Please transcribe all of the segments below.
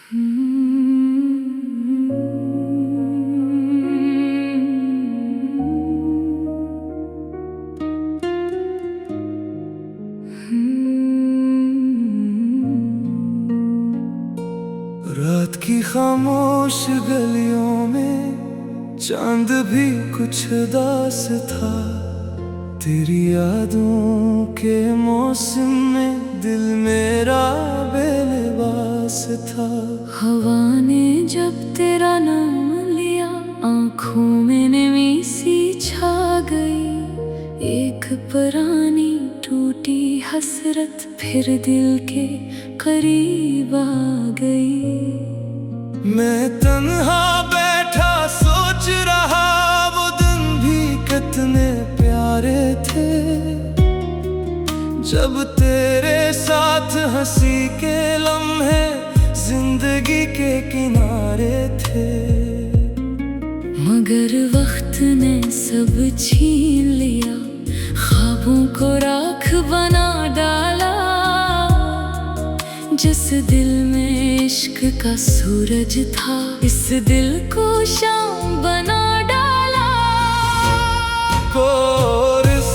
रात की खामोश गलियों में चांद भी कुछ उदास था। तेरी यादों के मौसम में दिल मेरा बेलिबास था। हवा ने जब तेरा नाम लिया, आँखों में नमी सी छा गई। एक पुरानी टूटी हसरत फिर दिल के करीब आ गई। मैं तन्हा बैठा सोच रहा वो दिन भी कितने प्यारे थे, जब तेरे साथ हंसी के लम्हे जिंदगी के किनारे थे। मगर वक्त ने सब छीन लिया, ख्वाबों को राख बना डाला। जिस दिल में इश्क का सूरज था, इस दिल को शाम बना डाला। कोरस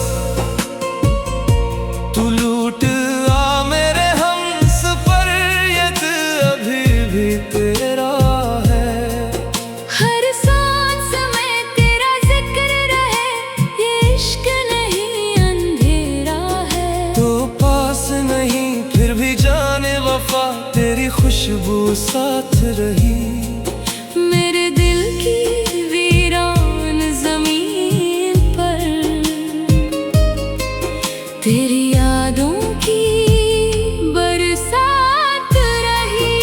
तू लूट आ मेरे हमसफर, ये दिल अभी भी तेरा है। हर सांस में तेरा जिक्र रहे, ये इश्क नहीं अंधेरा है। तो पास नहीं फिर भी जाने वफा, तेरी खुशबू साथ रही। मेरे दिल की वीरान जमीन पर तेरी यादों की बरसात रही।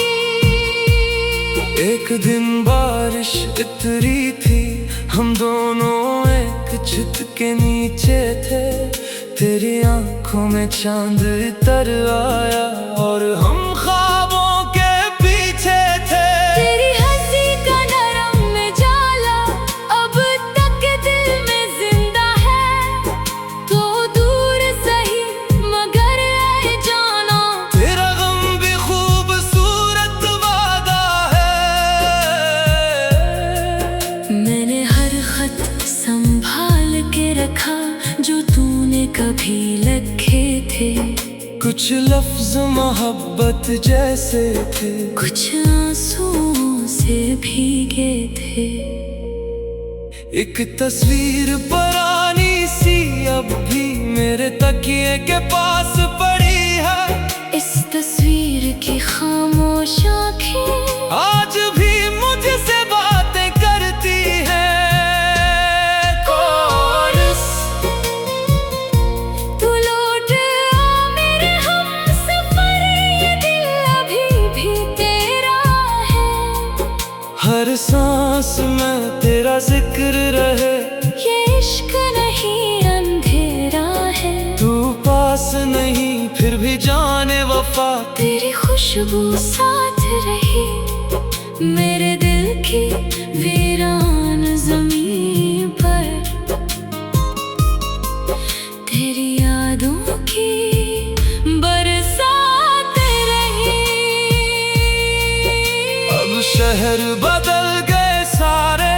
एक दिन बारिश इतरी थी, हम दोनों एक छत के नीचे थे। तेरी आंखों में चांद इतर आया और हम ख्वाबों के पीछे थे। तेरी हंसी का नरम में जाला अब तक दिल में जिंदा है। तो दूर सही मगर ऐ जाना, तेरा गम भी खूबसूरत वादा है। मैंने हर खत संभाल के रखा जो तूने कभी लिखे थे। कुछ लफ्ज मोहब्बत जैसे थे, कुछ आंसुओं से भीगे थे। एक तस्वीर पुरानी सी अब भी मेरे तकिए के पास पड़ी है। इस तस्वीर की खामोश आँखें आज भी मुझसे बातें करती है। कोरस तू लौट आ मेरे हमसफर, ये दिल अभी भी तेरा है। हर सांस में तेरा जिक्र रहे, ये इश्क नहीं अंधेरा है। तू पास नहीं फिर भी जाने वफा, तेरी खुशबू साथ रही। मेरे दिल की वीरान ज़मीन पर तेरी यादों की बरसात रही। अब शहर बदल गए सारे,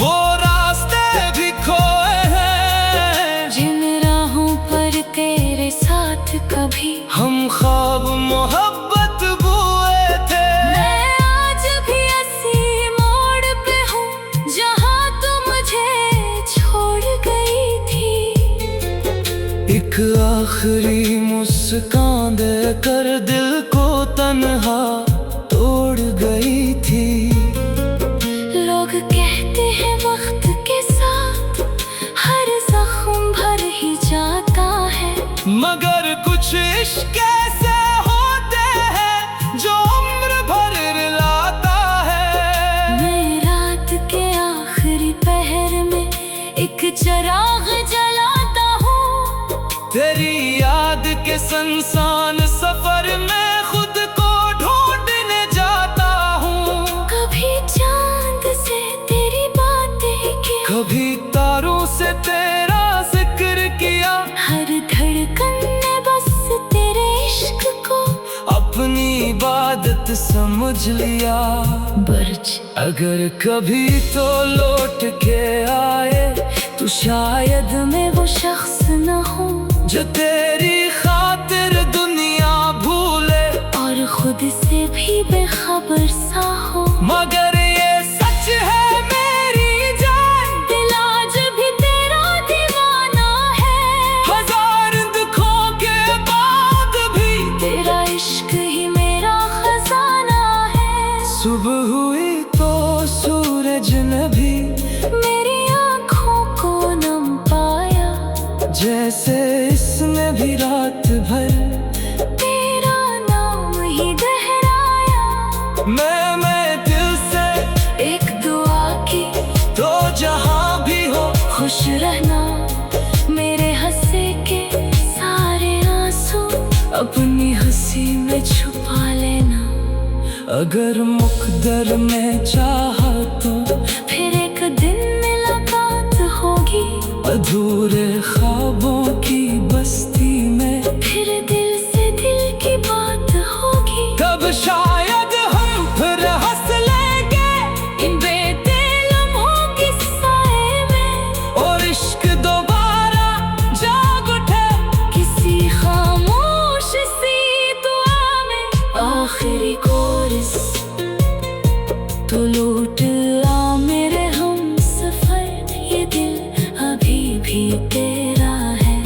वो रास्ते भी खोए हैं। जिन राहों पर तेरे साथ कभी हम ख्वाब मोहब्बत बुए थे। मैं आज भी ऐसी मोड़ पे हूँ जहाँ तू मुझे छोड़ गई थी। एक आखिरी मुस्कान देकर दिल को तन्हा तोड़ गई थी। लोग कहते हैं वक्त के साथ हर जख्म भर ही जाता है, मगर कुछ इश्क ऐसे होते हैं जो उम्र भर रुलाता है। मैं रात के आखिरी पहर में एक चिराग जलाता हूँ। तेरी याद के संसान सफर में खुद को ढूंढने जाता हूँ। कभी चांद से तेरी बातें की, कभी तारों से तेरा जिक्र किया। हर धड़कन ने बस तेरे इश्क को अपनी इबादत समझ लिया। बर्ज अगर कभी तो लौट के आए तो शायद मैं वो शख्स न हूँ जो तेरी खातिर दुनिया भूले और खुद से भी बेखबर सा हो। मगर ये सच है मेरी जान, दिल आज भी तेरा दीवाना है। हजार दुखों के बाद भी तेरा इश्क ही मेरा खजाना है। सुबह हुई तो सूरज ने भी मेरी आँखों को नम पाया, जैसे इसने भी रात भर तेरा नाम ही दोहराया। मैं दिल से एक दुआ की तो जहां भी हो खुश रहना, मेरे हंसे के सारे आंसू अपनी हंसी में छुपा लेना। अगर मुकद्दर में चाहा तो फिर एक दिन मुलाकात होगी, अधूरे ख्वाबों की बस्ती में फिर दिल से दिल की बात होगी। तब शायद हम फिर हंस लेंगे इन बेते लम्हों की साए में, और इश्क दोबारा जाग उठे किसी खामोश सी दुआ में। आखिरी कोरस तो लूट आ मेरे हम सफर, ये दिल अभी भी तेरा है।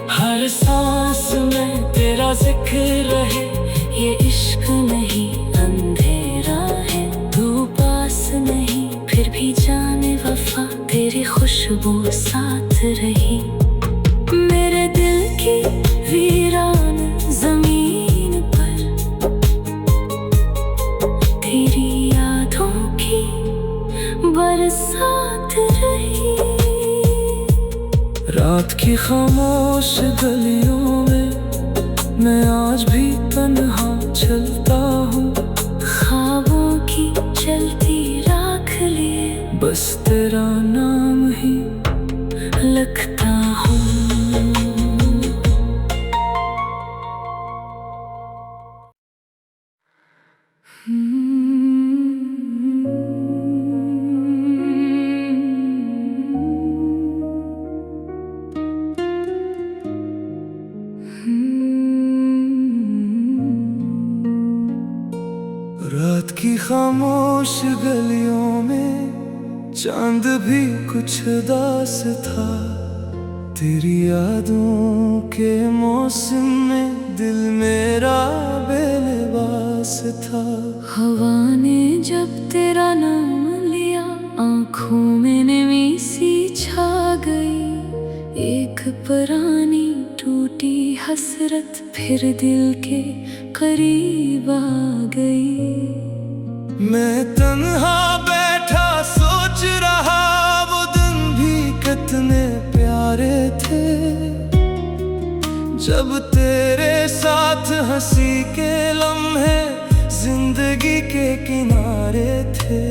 हर सांस में तेरा जिक्र रहे, ये इश्क नहीं अंधेरा है। तू पास नहीं फिर भी जाने वफा, तेरी खुशबू साथ रही। मेरे दिल की वीरान जमीन पर तेरी यादों की बरसात रही। रात की खामोश गलियों में मैं आज भी तन्हा चलता हूँ। ख्वाबों की चलती राख लिए बस तेरा नाम ही लगता हूँ। रात की खामोश गलियों में चांद भी कुछ उदास था। तेरी यादों के मौसम में दिल मेरा बेलिबास था। हवा ने जब तेरा नाम लिया, आँखों में नमी सी छा गई। एक पुरानी टूटी हसरत फिर दिल के करीब आ गई। मैं तन्हा बैठा सोच रहा वो दिन भी कितने प्यारे थे, जब तेरे साथ हंसी के लम्हे जिंदगी के किनारे थे।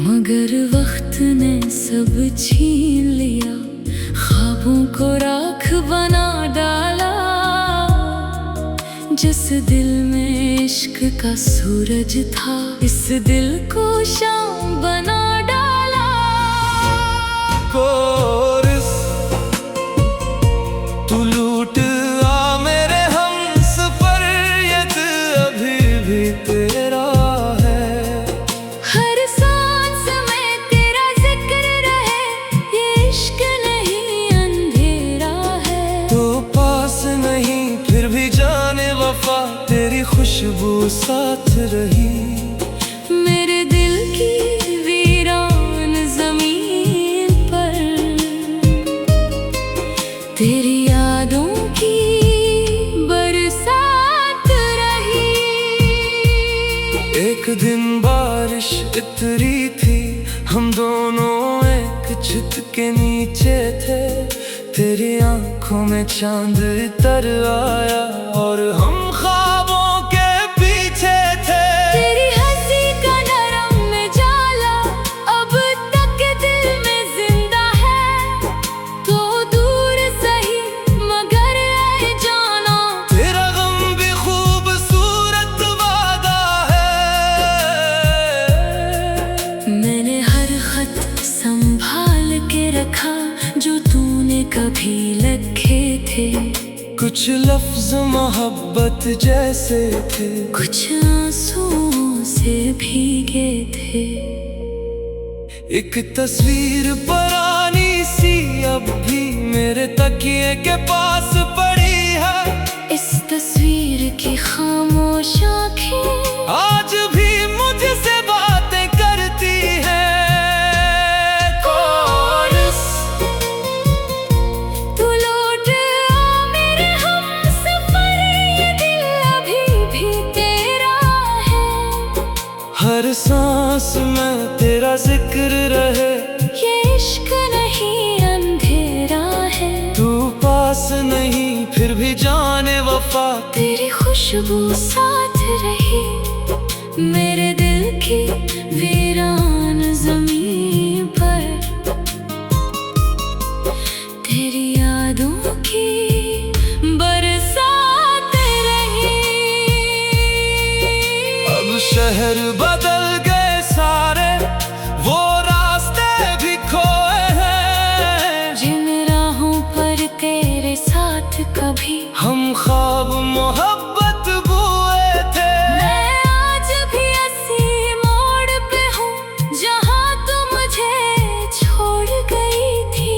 मगर वक्त ने सब छीन लिया, ख्वाबों को राख बना डाला। जिस दिल में इश्क का सूरज था, इस दिल को शाम बना डाला। कोरस तू लूट आ मेरे हम सफर, ये दिल अभी भी तेरा है। हर सांस में तेरा जिक्र रहे, ये इश्क नहीं अंधेरा है। तो पास नहीं फिर भी जाने वफा, तेरी खुशबू साथ रही। मेरे दिल की वीरान जमीन पर तेरी यादों की बरसात रही। एक दिन बारिश इतरी थी, हम दोनों एक छत के नीचे थे। तेरी आंखों में चांद उतर आया और हम ख्वाबों के पीछे थे। तेरी हंसी का नरम में जाला अब तक दिल में जिंदा है। तो दूर सही मगर आए जाना, तेरा गम भी खूब कुछ लफ्ज मोहब्बत जैसे थे, कुछ आंसुओं से भीगे थे। एक तस्वीर पुरानी सी अब भी मेरे तकिए के पास पड़ी है। इस तस्वीर की खामोश आँखें आज भी मुझसे बातें करती हैं। कोरस तू लौट आ मेरे हमसफर, ये दिल अभी भी तेरा है। हर सांस में तेरा जिक्र रहे, ये इश्क नहीं अंधेरा है। तू पास नहीं फिर भी जाने वफा, तेरी खुशबू साथ रही मेरे दिल की वीरान ज़मीं पर। तेरी यादों की बरसात रही। अब शहर बदल गए सारे, वो रास्ते भी खोए हैं। जिन राहों पर तेरे साथ कभी हम ख्वाब मोहब्बत बुए थे। मैं आज भी ऐसी मोड़ पे हूँ जहाँ तू मुझे छोड़ गई थी।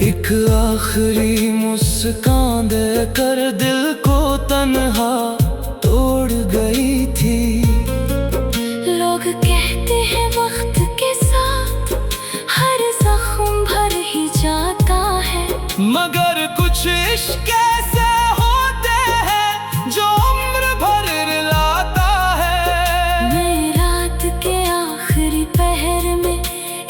एक आखिरी मुस्कान देकर दिल को तन्हा तोड़ गई थी। लोग कहते हैं वक्त के साथ हर जख्म भर ही जाता है, मगर कुछ इश्क ऐसे होते हैं जो उम्र भर रुलाता है। मैं रात के आखिरी पहर में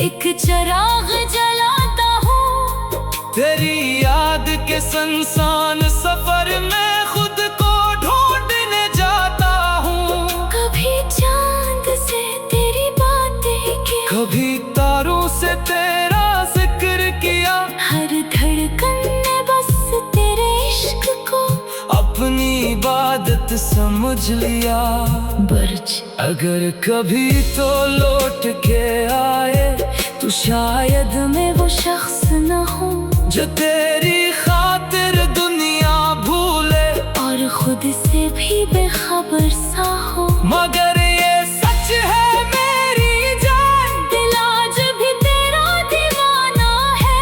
एक चिराग जलाता हूँ। तेरी याद के संसान सफर में खुद को ढूंढने जाता हूँ। कभी चांद से तेरी बातें की, कभी तारों से तेरा जिक्र किया। हर धड़कन ने बस तेरे इश्क को अपनी इबादत समझ लिया। बर्ज अगर कभी तो लौट के आए, तू शायद मैं वो शख्स न हूँ जो तेरी खातिर दुनिया भूले, और खुद से भी बेखबर सा हो। मगर ये सच है मेरी जान, दिल आज भी तेरा दीवाना है।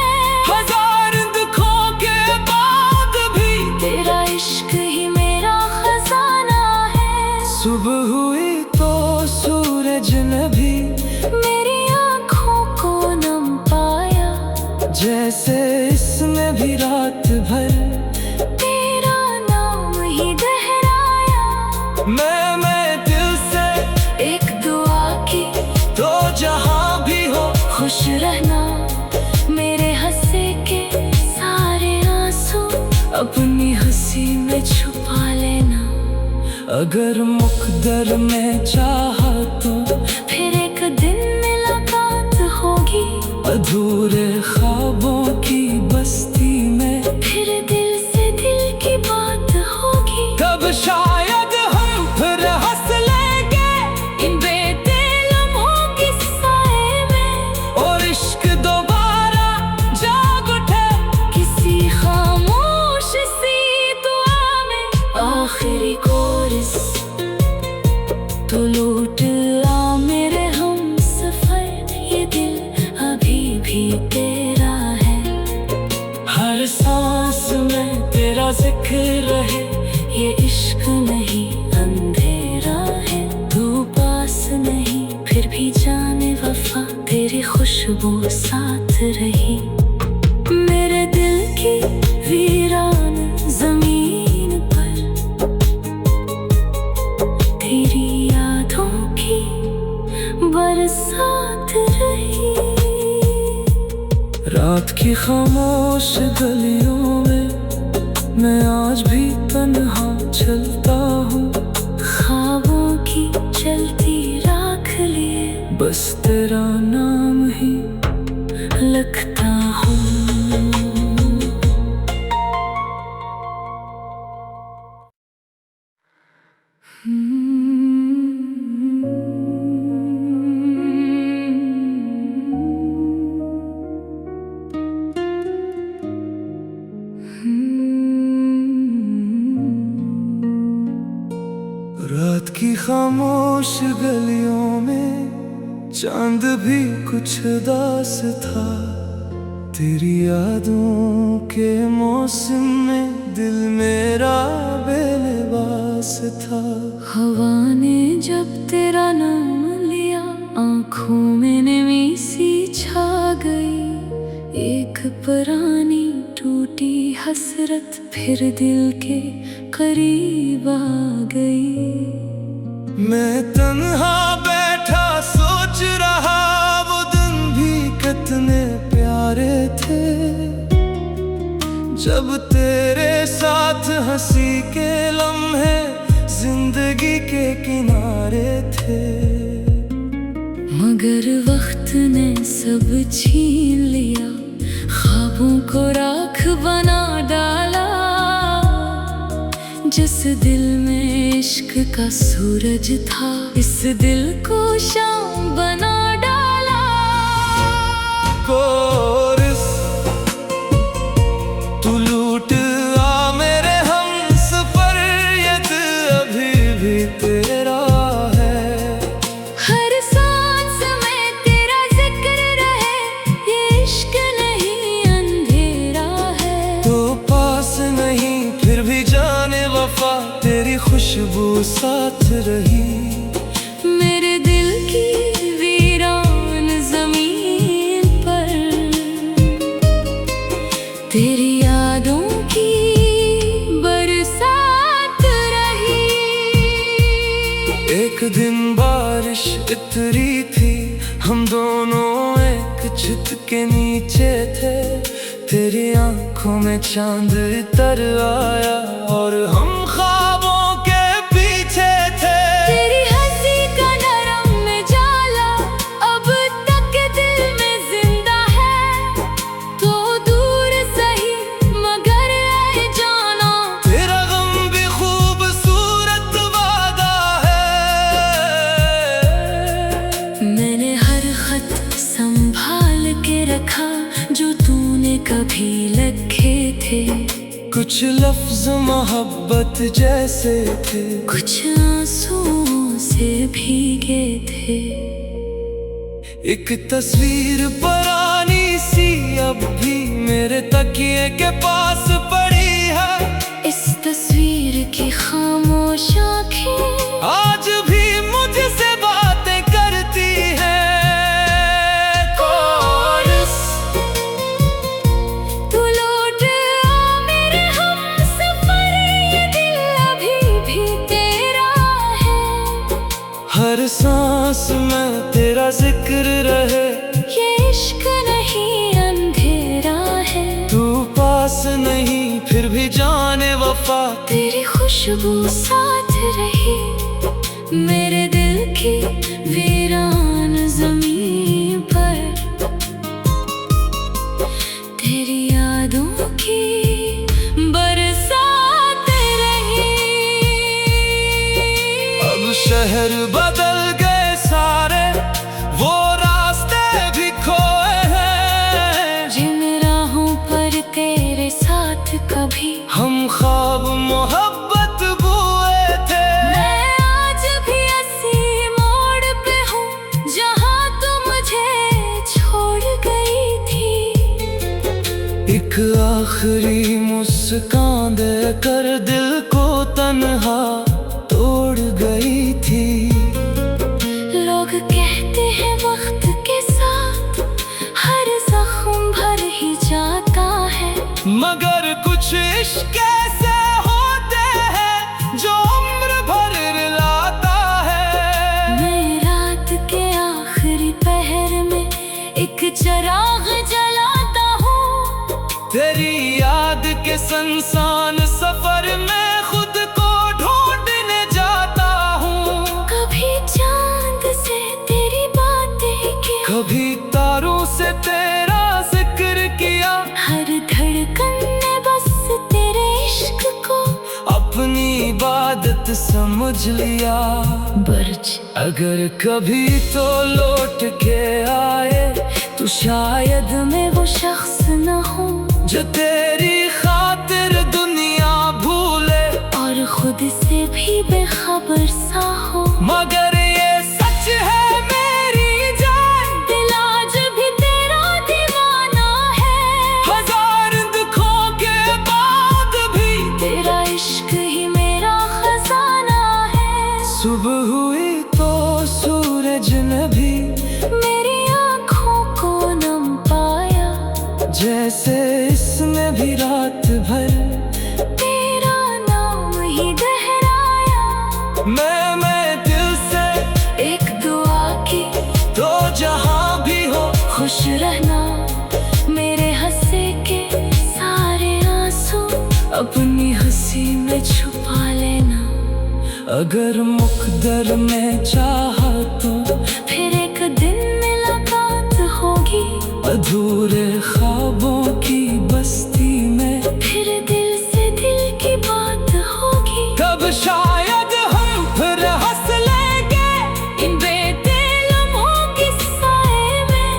हजार दुखों के बाद भी तेरा इश्क ही मेरा खजाना है। सुबह हुई तो सूरज ने भी मेरी आँखों को नम पाया, जैसे इसने भी रात भर तेरा नाम ही दोहराया। मैं दिल से एक दुआ की, तो जहां भी हो खुश रहना। मेरे हंसे के सारे आंसू अपनी हंसी में छुपा लेना। अगर मुकद्दर में चाहा तो फिर एक दिन मुलाकात होगी, अधूरे ख्वाबों की बस्ती में फिर दिल से दिल की बात होगी। तब शायद हम फिर हंस लेंगे इन बेदिल लम्हों की साए में, और इश्क दोबारा जाग उठे किसी खामोश सी दुआ में। आखिरी कोरस तो लौट आ मेरे हमसफर, ये दिल अभी भी तेरा है। हर सांस में तेरा जिक्र रहे, ये इश्क नहीं अंधेरा है। तू पास नहीं फिर भी जाने वफा, तेरी खुशबू साथ रही मेरे दिल की वीरान जमीन पर। तेरी यादों की बरसात रही। रात की खामोश गलियों में मैं आज भी तन्हा चलता हूँ। ख्वाबों की चलती राख लिए बस तेरा नाम ही लगता हूँ। रात की खामोश गलियों में चांद भी कुछ उदास था। तेरी यादों के मौसम में दिल मेरा बेलिबास था। हवा ने जब तेरा नाम लिया आंखों में नमी सी छा गई। एक पुरानी टूटी हसरत फिर दिल के करीब आ गई। मैं तन्हा बैठा सोच रहा वो दिन भी कितने प्यारे थे, जब तेरे साथ हंसी के लम्हे जिंदगी के किनारे थे। मगर वक्त ने सब छीन लिया, ख्वाबों को राख बना डाला। जिस दिल में इश्क का सूरज था, इस दिल को शाम बना डाला। कोरस तू लूट आ मेरे हमसफर, ये दिल अभी भी तेरा है। हर सांस में तेरा जिक्र रहे, ये इश्क नहीं अंधेरा है। तो पास नहीं फिर भी जाने वफा, तेरी खुशबू साथ रही। मेरे दिल की वीरान जमीन पर तेरी यादों की बरसात रही। एक दिन बारिश इतरी थी, हम दोनों एक छत के नीचे थे। तेरी आंखों में चांद उतर आया और हम ख्वाबों के पीछे थे। तेरी हंसी का नरम में जाला अब तक दिल में जिंदा है। तो दूर सही मगर ऐ जाना, तेरा गम भी खूबसूरत वादा है। मैंने हर खत संभाल के रखा जो तूने कभी लिखे थे। कुछ लफ्ज मोहब्बत जैसे थे, कुछ आंसुओं से भीगे थे। एक तस्वीर पुरानी सी अब भी मेरे तकिए के पास पड़ी है। इस तस्वीर की खामोश आँखें आज भी मुझसे बातें करती हैं। कोरस तू लौट आ मेरे हमसफर, ये दिल अभी भी तेरा है। हर सांस में तेरा जिक्र रहे, ये इश्क नहीं अंधेरा है। तू पास नहीं फिर भी जाने वफा, तेरी खुशबू साथ रही। मेरे दिल की वीरान जमीन पर तेरी यादों की बरसात रही। अब शहर बदल गए सारे, वो रास्ते भी खोए हैं। जिन राहों पर तेरे साथ कभी हम ख्वाब मोहब्बत बुए थे। मैं आज भी ऐसी मोड़ पे हूँ जहाँ तू मुझे छोड़ गई थी। एक आखिरी मुस्कान देकर दिल को तन्हा तोड़ गई थी। लोग कहते हैं वक्त के साथ हर जख्म भर ही जाता है। मगर कुछ इश्क ऐसे होते हैं जो उम्र भर रुलाता है। मैं रात के आखिरी पहर में एक चिराग जलाता हूँ। तेरी याद के संसान सफर में खुद को ढूंढने जाता हूँ। कभी चांद से तेरी बातें की, कभी तारों से तेरा जिक्र किया। हर धड़कन ने बस तेरे इश्क को अपनी इबादत समझ लिया। बर्ज अगर कभी तो लौट के आए, तो शायद मैं वो शख्स न हूँ जो तेरी खातिर दुनिया भूले। और खुद खुद से भी बेखबर सा हो। मगर ये सच है मेरी जान, दिल आज भी तेरा दीवाना है। हजार दुखों के बाद भी तेरा इश्क ही मेरा खजाना है। सुबह हुई तो सूरज ने भी मेरी आँखों को नम पाया, जैसे इसने भी रात भर तेरा नाम ही दोहराया। मैं दिल से एक दुआ की, तो जहां भी हो खुश रहना। मेरे हंसे के सारे आंसू अपनी हंसी में छुपा लेना। अगर मुकद्दर में चाहा तो फिर एक दिन मुलाकात होगी, अधूरे ख्वाबों की बस्ती में फिर दिल से दिल की बात होगी। तब शायद हम फिर हंस लेंगे इन बेदिल लम्हों के साए में,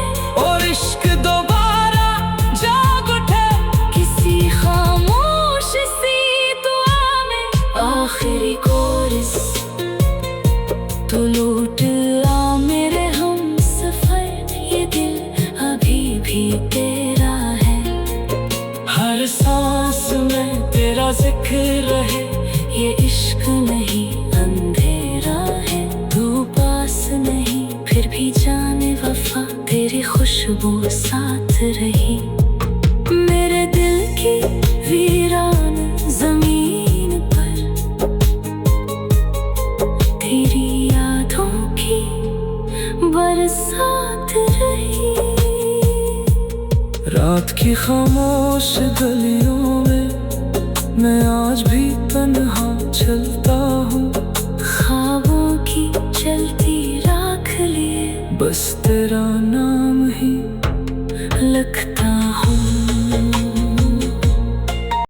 और इश्क दोबारा जाग उठे किसी खामोश सी दुआ में। आखिरी कोरस तो लूट ला मेरे हम सफर, ये दिल अभी भी तेरा है। हर सांस में तेरा जिक्र रहे, ये इश्क नहीं अंधेरा है। तू पास नहीं फिर भी जाने वफा, तेरी खुशबू साथ रही। मेरे दिल की वीरान जमीन पर तेरी यादों की बरसात रही। रात की खामोश गलियों में मैं आज भी तन्हा चलता हूँ। ख्वाबों की चलती राख लिए बस तेरा नाम ही लगता हूँ।